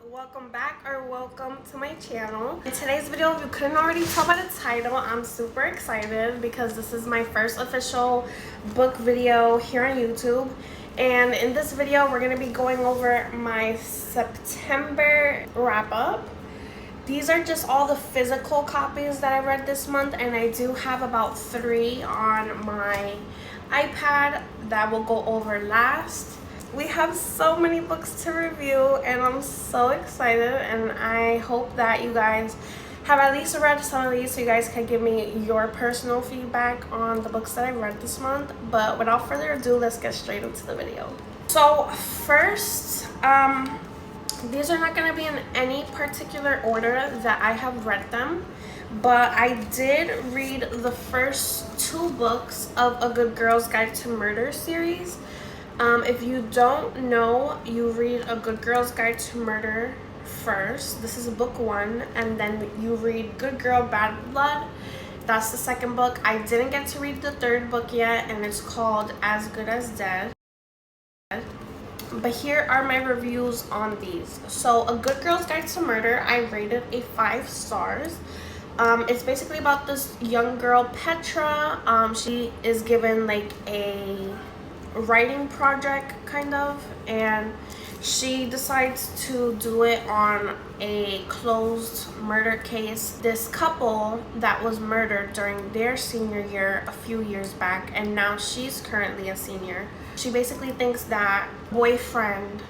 welcome back or welcome to my channel. In today's video, if you couldn't already tell by the title, I'm super excited because this is my first official book video here on YouTube. And in this video, we're going to be going over my September wrap-up. These are just all the physical copies that I read this month, and I do have about 3 on my iPad that we'll go over last. We have so many books to review and I'm so excited, and I hope that you guys have at least read some of these so you guys can give me your personal feedback on the books that I read this month. But without further ado, let's get straight into the video. So first, these are not going to be in any particular order that I have read them, but I did read the first 2 books of A Good Girl's Guide to Murder series. If you don't know, you read A Good Girl's Guide to Murder first. This is book 1, and then you read Good Girl, Bad Blood. That's the second book. I didn't get to read the 3rd book yet, and it's called As Good as Dead. But here are my reviews on these. So A Good Girl's Guide to Murder, I rated a 5 stars. It's basically about this young girl, Petra. She is given like a writing project kind of, and she decides to do it on a closed murder case. This couple that was murdered during their senior year a few years back, and now she's currently a senior. She basically thinks that boyfriend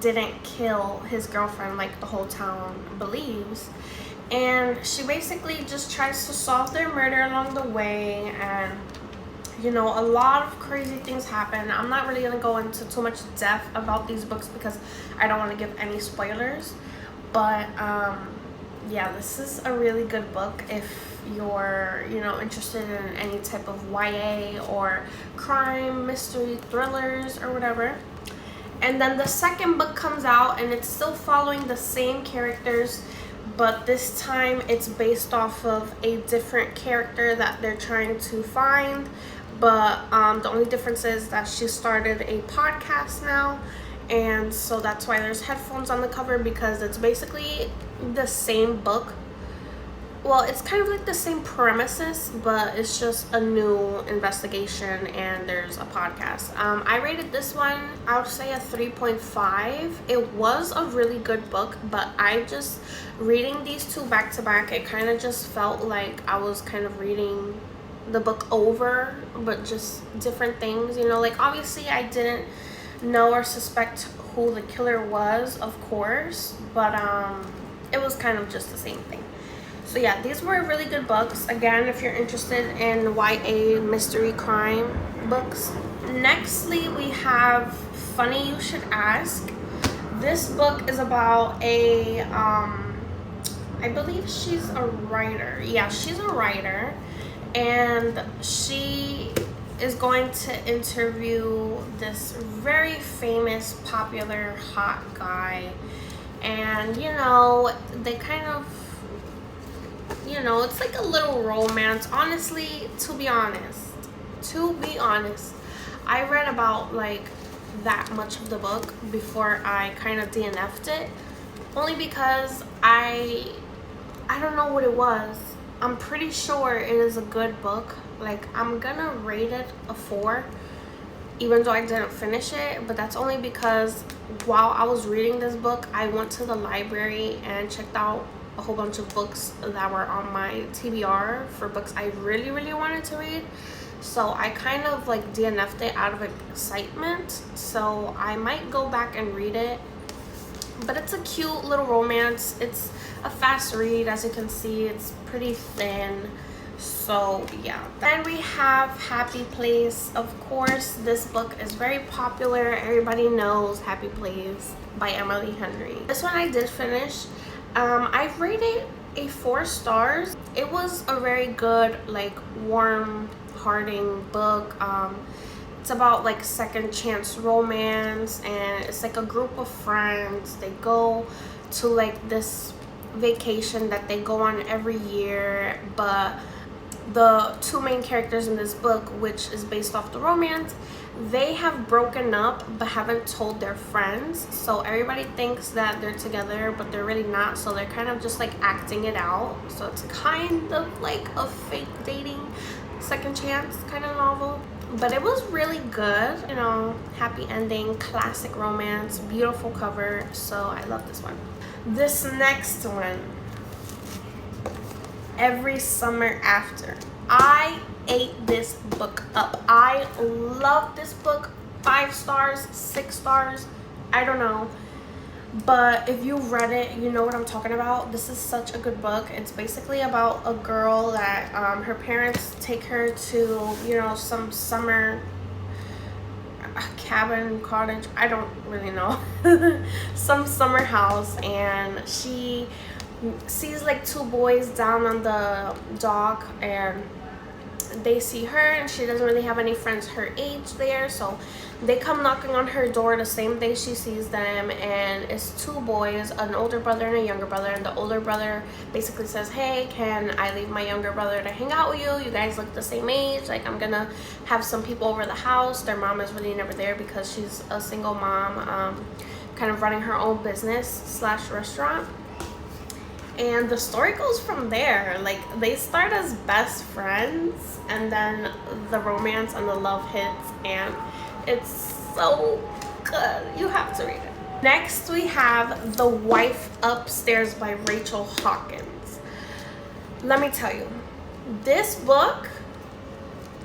didn't kill his girlfriend like the whole town believes, and she basically just tries to solve their murder along the way. And you know, a lot of crazy things happen. I'm not really going to go into too much depth about these books because I don't want to give any spoilers. But yeah, this is a really good book if you're, you know, interested in any type of YA or crime, mystery, thrillers, or whatever. And then the second book comes out, and it's still following the same characters, but this time it's based off of a different character that they're trying to find. But the only difference is that she started a podcast now, and so that's why there's headphones on the cover, because it's basically the same book. Well, it's kind of like the same premises, but it's just a new investigation and there's a podcast. I rated this one, I would say a 3.5. It was a really good book, but I just, reading these 2 back to back, it kind of just felt like I was kind of reading the book over, but just different things, you know. Like, obviously I didn't know or suspect who the killer was, of course, but it was kind of just the same thing. So yeah, these were really good books. Again, if you're interested in YA mystery crime books. Nextly, we have Funny You Should Ask. This book is about a I believe she's a writer. Yeah, she's a writer, and she is going to interview this very famous, popular, hot guy. And you know, they kind of, you know, it's like a little romance. Honestly, to be honest, I read about like that much of the book before I kind of DNF'd it, only because I don't know what it was. I'm pretty sure it is a good book. Like, I'm gonna rate it a 4, even though I didn't finish it. But that's only because while I was reading this book, I went to the library and checked out a whole bunch of books that were on my TBR for books I really wanted to read. So I kind of like DNF'd it out of excitement. So I might go back and read it. But it's a cute little romance. It's a fast read, as you can see. It's pretty thin. So yeah. Then we have Happy Place. Of course, this book is very popular. Everybody knows Happy Place by Emily Henry. This one I did finish. I rated a 4 stars. It was a very good, like, warm-hearting book. It's about like second chance romance, and it's like a group of friends. They go to like this vacation that they go on every year, but the 2 main characters in this book, which is based off the romance, they have broken up but haven't told their friends, so everybody thinks that they're together but they're really not, so they're kind of just like acting it out. So it's kind of like a fake dating second chance kind of novel, but it was really good, you know, happy ending, classic romance, beautiful cover, so I love this one. This next one, Every Summer After. I ate this book up. I love this book. 5 stars, 6 stars, I don't know, but if you read it, you know what I'm talking about. This is such a good book. It's basically about a girl that her parents take her to, you know, some summer cabin, cottage, I don't really know, some summer house, and she sees like 2 boys down on the dock, and they see her and she doesn't really have any friends her age there, so they come knocking on her door the same day she sees them, and it's 2 boys, an older brother and a younger brother, and the older brother basically says, hey, can I leave my younger brother to hang out with you? You guys look the same age, like I'm gonna have some people over the house. Their mom is really never there because she's a single mom, kind of running her own business slash restaurant. And the story goes from there. Like, they start as best friends, and then the romance and the love hits, and it's so good. You have to read it. Next, we have The Wife Upstairs by Rachel Hawkins. Let me tell you, this book,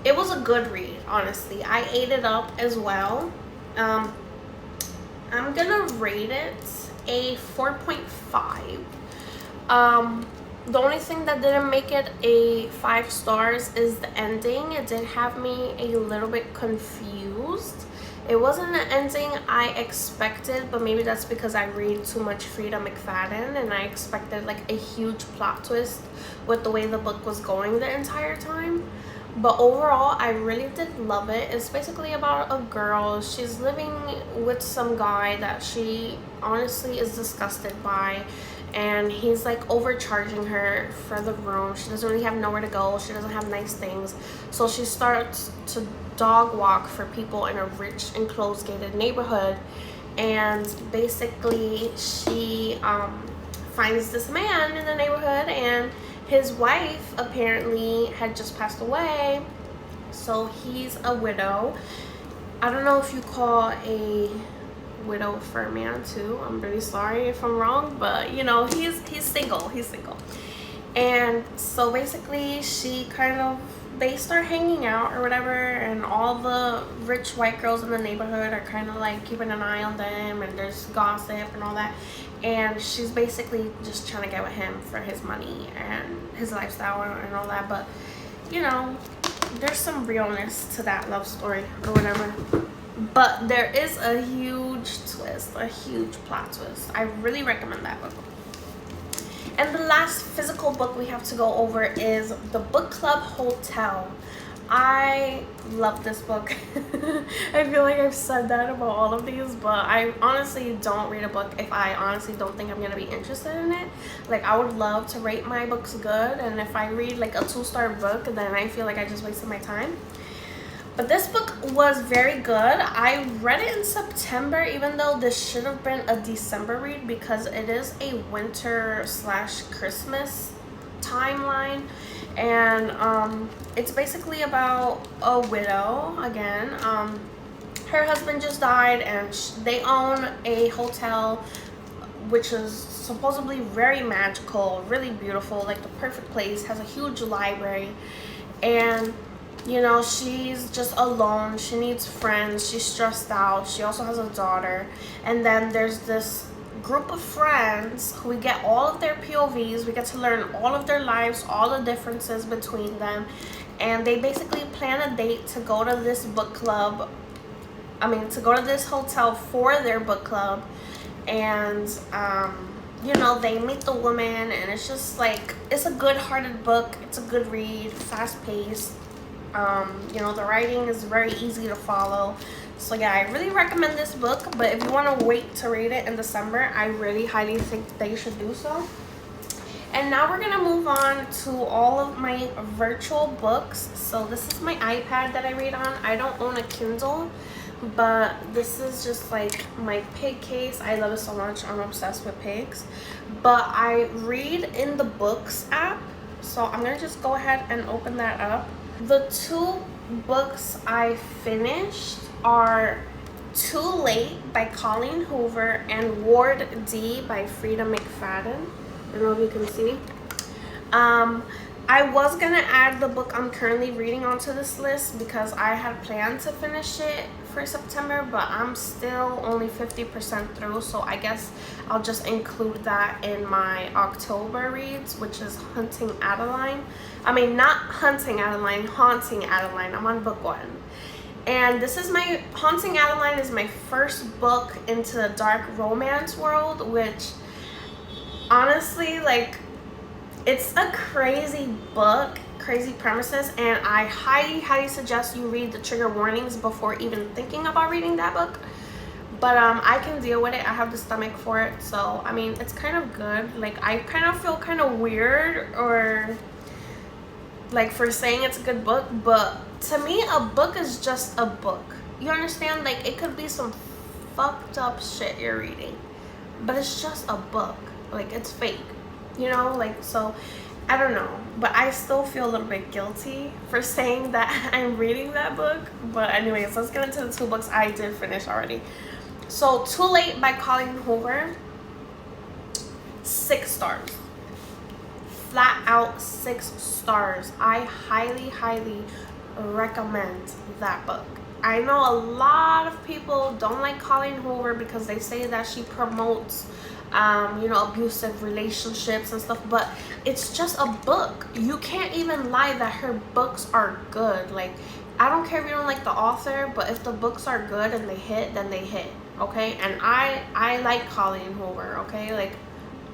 it was a good read, honestly. I ate it up as well. I'm gonna rate it a 4.5. The only thing that didn't make it a 5 stars is the ending. It did have me a little bit confused. It wasn't the ending I expected, but maybe that's because I read too much Frida McFadden and I expected like a huge plot twist with the way the book was going the entire time. But overall, I really did love it. It's basically about a girl. She's living with some guy that she honestly is disgusted by, and he's like overcharging her for the room. She doesn't really have nowhere to go. She doesn't have nice things, so she starts to dog walk for people in a rich enclosed gated neighborhood. And basically she finds this man in the neighborhood, and his wife apparently had just passed away, so he's a widow. I don't know if you call a widow for a man too. I'm really sorry if I'm wrong, but you know, he's single. And so basically they start hanging out or whatever, and all the rich white girls in the neighborhood are kind of like keeping an eye on them, and there's gossip and all that. And she's basically just trying to get with him for his money and his lifestyle and all that. But you know, there's some realness to that love story or whatever. But there is a huge twist, a huge plot twist. I really recommend that book. And the last physical book we have to go over is The Book Club Hotel. I love this book. I feel like I've said that about all of these, but I honestly don't read a book if I honestly don't think I'm gonna be interested in it. Like, I would love to rate my books good, and if I read like a 2-star book, then I feel like I just wasted my time. But this book was very good. I read it in September, even though this should have been a December read because it is a winter slash Christmas timeline. And it's basically about a widow again. Her husband just died, and they own a hotel which is supposedly very magical, really beautiful, like the perfect place, has a huge library. And you know, she's just alone. She needs friends. She's stressed out. She also has a daughter. And then there's this group of friends who we get all of their POVs. We get to learn all of their lives, all the differences between them. And they basically plan a date to go to this book club. To go to this hotel for their book club. And, you know, they meet the woman. And it's just like, it's a good-hearted book. It's a good read, fast-paced. You know, the writing is very easy to follow. So yeah, I really recommend this book, but if you want to wait to read it in December, I really highly think that you should do so. And now we're gonna move on to all of my virtual books. So this is my iPad that I read on. I don't own a Kindle, but this is just like my pig case. I love it so much. I'm obsessed with pigs. But I read in the Books app. So I'm gonna just go ahead and open that up. The two books I finished are Too Late by Colleen Hoover and Ward D by Frida McFadden. I don't know if you can see. I was gonna add the book I'm currently reading onto this list because I had planned to finish it for September, but I'm still only 50% through, so I guess I'll just include that in my October reads, which is Hunting Adeline. I mean, not Hunting Adeline, Haunting Adeline. I'm on book 1. And this is my, Haunting Adeline is my first book into the dark romance world, which honestly, like, it's a crazy book, crazy premises, and I highly suggest you read the trigger warnings before even thinking about reading that book. But I can deal with it. I have the stomach for it, so I mean, it's kind of good. Like, I kind of feel kind of weird or like for saying it's a good book, but to me a book is just a book. You understand? Like, it could be some fucked up shit you're reading, but it's just a book. Like, it's fake, you know? Like, so I don't know, but I still feel a little bit guilty for saying that I'm reading that book. But anyways, let's get into the two books I did finish already. So Too Late by Colleen Hoover, 6 stars. Flat out 6 stars. I highly recommend that book. I know a lot of people don't like Colleen Hoover because they say that she promotes you know, abusive relationships and stuff, but it's just a book. You can't even lie that her books are good. Like, I don't care if you don't like the author, but if the books are good and they hit, then they hit, okay? And I like Colleen Hoover, okay? Like,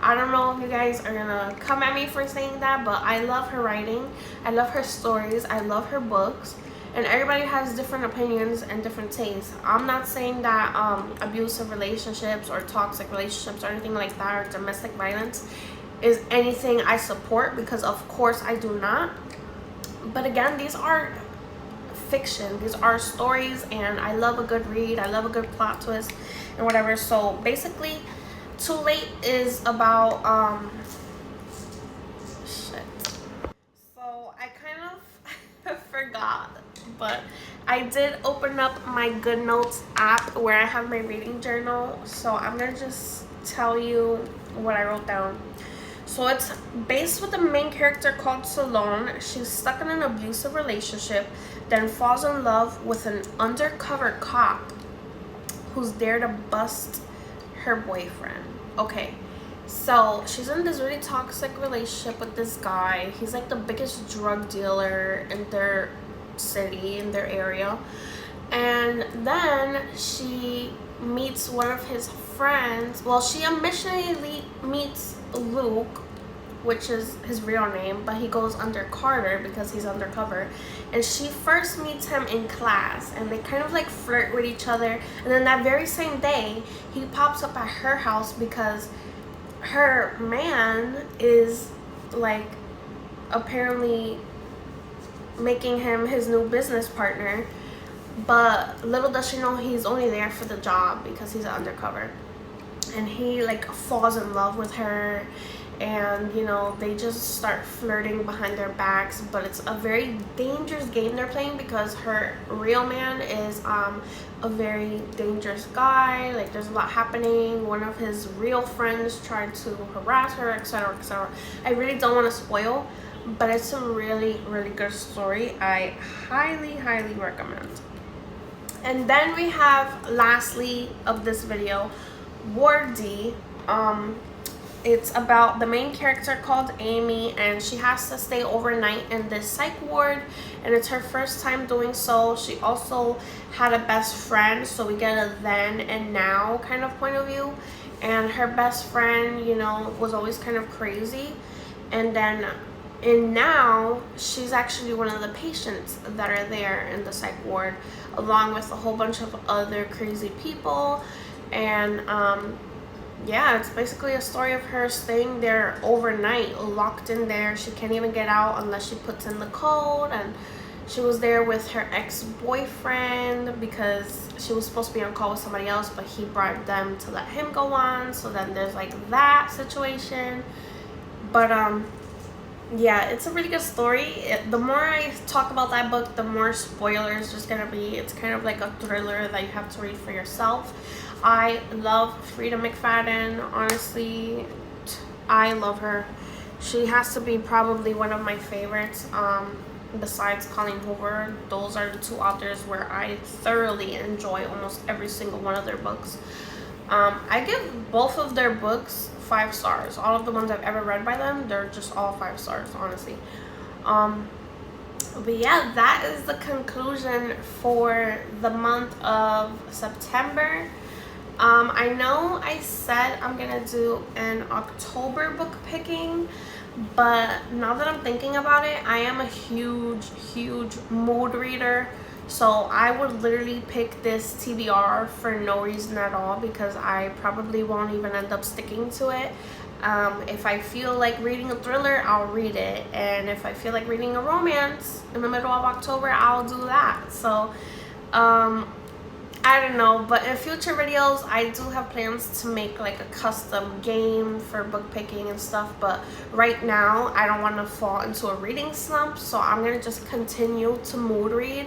I don't know if you guys are gonna come at me for saying that, but I love her writing, I love her stories, I love her books. And everybody has different opinions and different tastes. I'm not saying that abusive relationships or toxic relationships or anything like that, or domestic violence is anything I support, because of course I do not. But again, these are fiction. These are stories, and I love a good read. I love a good plot twist and whatever. So basically, Too Late is about shit. So I kind of forgot, but I did open up my GoodNotes app where I have my reading journal. So I'm gonna just tell you what I wrote down. So it's based with the main character called Salone. She's stuck in an abusive relationship, then falls in love with an undercover cop who's there to bust her boyfriend. Okay, so she's in this really toxic relationship with this guy. He's like the biggest drug dealer in their city, in their area. And then she meets one of his friends. Well, she initially meets Luke, which is his real name, but he goes under Carter because he's undercover. And she first meets him in class, and they kind of like flirt with each other. And then that very same day, he pops up at her house because her man is like apparently making him his new business partner. But little does she know, he's only there for the job because he's undercover. And he like falls in love with her, and you know, they just start flirting behind their backs. But it's a very dangerous game they're playing because her real man is a very dangerous guy. Like, there's a lot happening. One of his real friends tried to harass her, etc, etc. I really don't want to spoil, but it's a really good story. I highly recommend. And then we have, lastly of this video, Ward D. It's about the main character called Amy, and she has to stay overnight in this psych ward, and it's her first time doing so. She also had a best friend, so we get a then and now kind of point of view. And her best friend, you know, was always kind of crazy, and then in now she's actually one of the patients that are there in the psych ward, along with a whole bunch of other crazy people. And yeah, it's basically a story of her staying there overnight, locked in there. She can't even get out unless she puts in the code. And she was there with her ex-boyfriend because she was supposed to be on call with somebody else, but he bribed them to let him go on. So then there's like that situation. But yeah, it's a really good story. The more I talk about that book, the more spoilers there's gonna be. It's kind of like a thriller that you have to read for yourself. I love Frida McFadden. Honestly, I love her. She has to be probably one of my favorites. Besides Colleen Hoover, those are the two authors where I thoroughly enjoy almost every single one of their books. I give both of their books 5 stars. All of the ones I've ever read by them, they're just all 5 stars, honestly. But yeah, that is the conclusion for the month of September. I know I said I'm gonna do an October book picking, but now that I'm thinking about it, I am a huge mood reader. So I would literally pick this TBR for no reason at all, because I probably won't even end up sticking to it. If I feel like reading a thriller, I'll read it. And if I feel like reading a romance in the middle of October, I'll do that. So I don't know, but in future videos I do have plans to make like a custom game for book picking and stuff, but right now I don't want to fall into a reading slump, so I'm gonna just continue to mood read.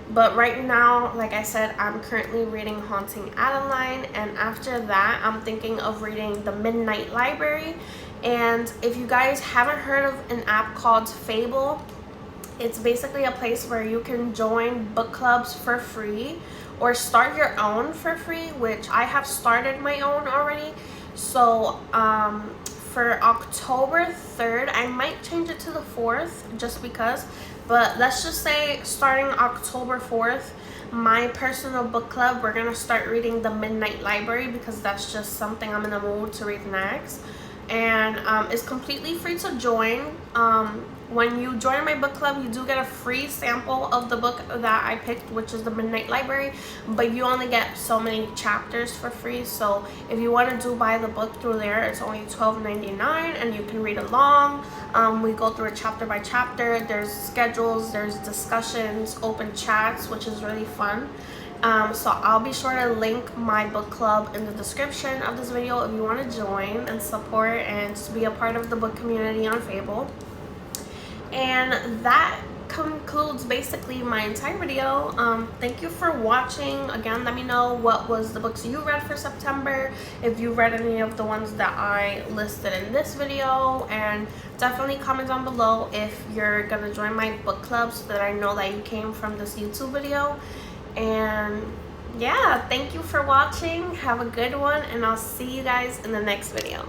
But right now, like I said, I'm currently reading Haunting Adeline, and after that I'm thinking of reading The Midnight Library. And if you guys haven't heard of an app called Fable, it's basically a place where you can join book clubs for free or start your own for free, which I have started my own already. So for October 3rd, I might change it to the 4th just because, but let's just say starting October 4th, my personal book club, we're gonna start reading The Midnight Library because that's just something I'm in the mood to read next. And it's completely free to join. When you join my book club, you do get a free sample of the book that I picked, which is The Midnight Library, but you only get so many chapters for free. So if you want to buy the book through there, it's only $12.99 and you can read along. We go through it chapter by chapter. There's schedules, there's discussions, open chats, which is really fun. So I'll be sure to link my book club in the description of this video if you want to join and support and just be a part of the book community on Fable. And that concludes basically my entire video. Thank you for watching. Again, let me know what was the books you read for September, if you read any of the ones that I listed in this video, and definitely comment down below if you're gonna join my book club so that I know that you came from this YouTube video. And yeah, thank you for watching. Have a good one, and I'll see you guys in the next video.